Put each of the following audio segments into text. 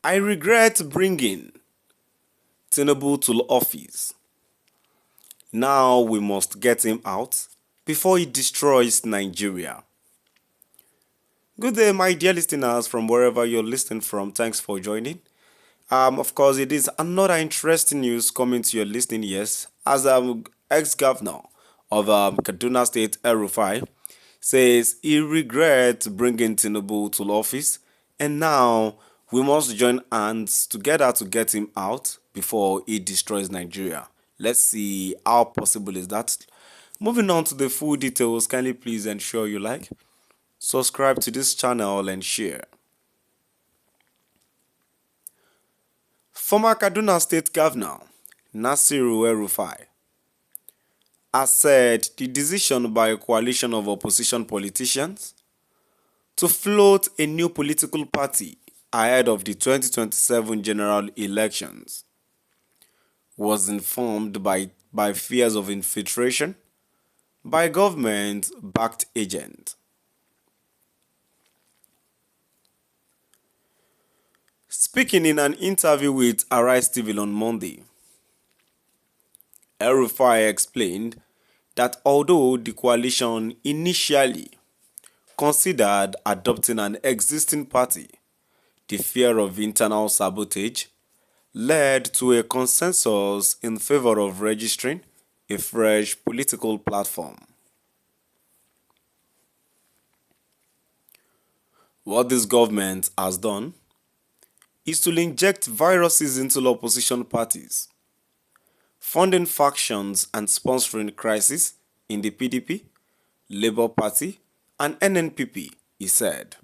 I regret bringing Tinubu to office. Now we must get him out before he destroys Nigeria. Good day, my dear listeners from wherever you're listening from. Thanks for joining. Of course, it is another interesting news coming to your listening ears as ex-governor of Kaduna State, El-Rufai, says he regrets bringing Tinubu to office and now we must join hands together to get him out before he destroys Nigeria. Let's see how possible is that. Moving on to the full details, kindly please ensure you like, subscribe to this channel and share. Former Kaduna State Governor Nasiru El-Rufai has said the decision by a coalition of opposition politicians to float a new political party ahead of the 2027 general elections was informed by fears of infiltration by government-backed agents. Speaking in an interview with Arise TV on Monday, El-Rufai explained that although the coalition initially considered adopting an existing party, the fear of internal sabotage led to a consensus in favor of registering a fresh political platform. What this government has done is to inject viruses into opposition parties, funding factions and sponsoring crisis in the PDP, Labour Party, and NNPP, he said.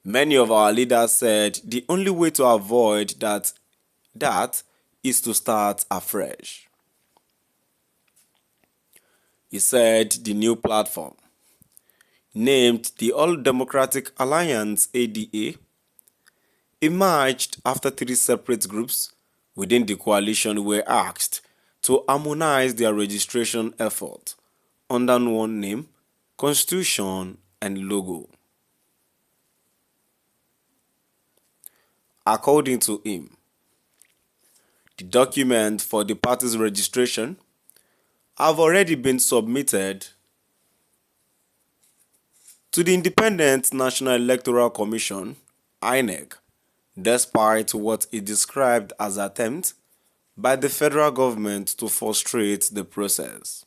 Many of our leaders said the only way to avoid that is to start afresh. He said the new platform, named the All Democratic Alliance ADA, emerged after 3 separate groups within the coalition were asked to harmonize their registration effort under one name, constitution, and logo. According to him, the documents for the party's registration have already been submitted to the Independent National Electoral Commission, INEC, despite what he described as attempts by the federal government to frustrate the process.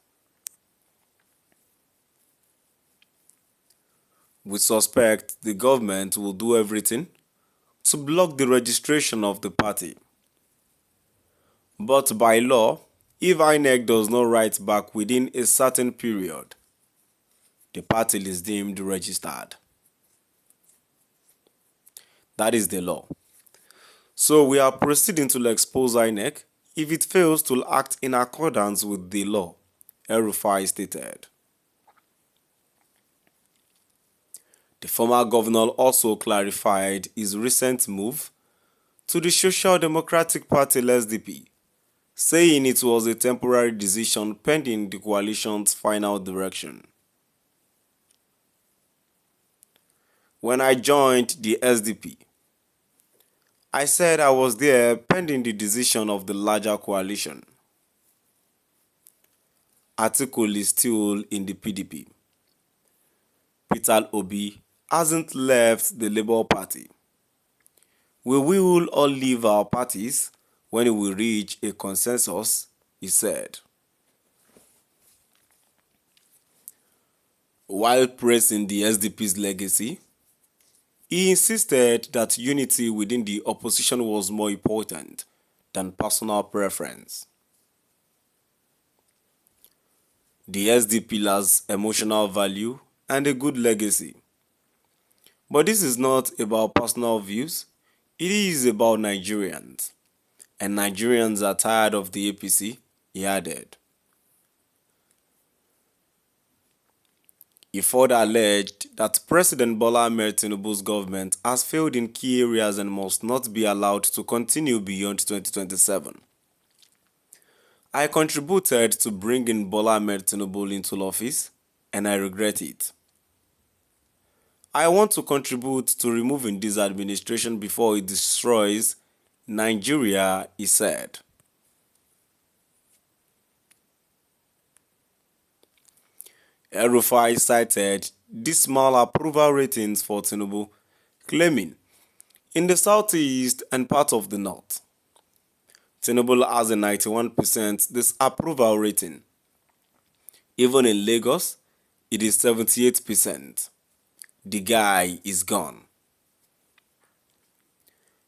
We suspect the government will do everything to block the registration of the party. But by law, if INEC does not write back within a certain period, the party is deemed registered. That is the law. So we are proceeding to expose INEC if it fails to act in accordance with the law, El-Rufai stated. The former governor also clarified his recent move to the Social Democratic Party SDP, saying it was a temporary decision pending the coalition's final direction. When I joined the SDP, I said I was there pending the decision of the larger coalition. Atiku is still in the PDP. Peter Obi hasn't left the Labour Party. We will all leave our parties when we reach a consensus, he said. While praising the SDP's legacy, he insisted that unity within the opposition was more important than personal preference. The SDP has emotional value and a good legacy. But this is not about personal views, it is about Nigerians. And Nigerians are tired of the APC, he added. He further alleged that President Bola Ahmed Tinubu's government has failed in key areas and must not be allowed to continue beyond 2027. I contributed to bringing Bola Ahmed Tinubu into office, and I regret it. I want to contribute to removing this administration before it destroys Nigeria, he said. El-Rufai cited dismal approval ratings for Tinubu, claiming, in the southeast and part of the north, Tinubu has a 91% disapproval rating. Even in Lagos, it is 78%. The guy is gone.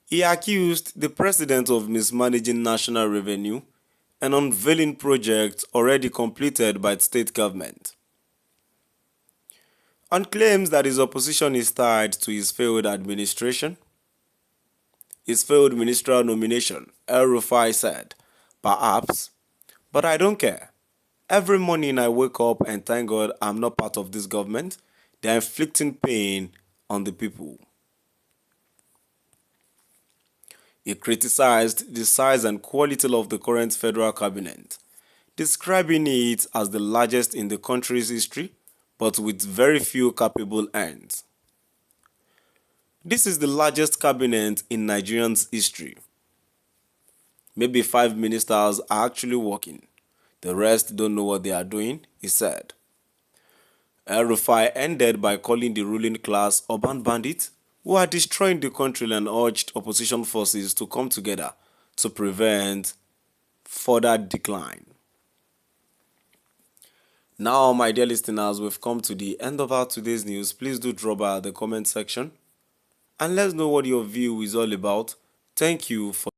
He accused the president of mismanaging national revenue and unveiling projects already completed by the state government, and claims that his opposition is tied to his failed administration. His failed ministerial nomination, El-Rufai said, perhaps, but I don't care. Every morning I wake up and thank God I'm not part of this government. They're inflicting pain on the people. He criticized the size and quality of the current federal cabinet, describing it as the largest in the country's history, but with very few capable hands. This is the largest cabinet in Nigerians' history. Maybe 5 ministers are actually working. The rest don't know what they are doing, he said. El-Rufai ended by calling the ruling class urban bandits who are destroying the country and urged opposition forces to come together to prevent further decline. Now, my dear listeners, we've come to the end of our today's news. Please do drop by the comment section and let's know what your view is all about. Thank you for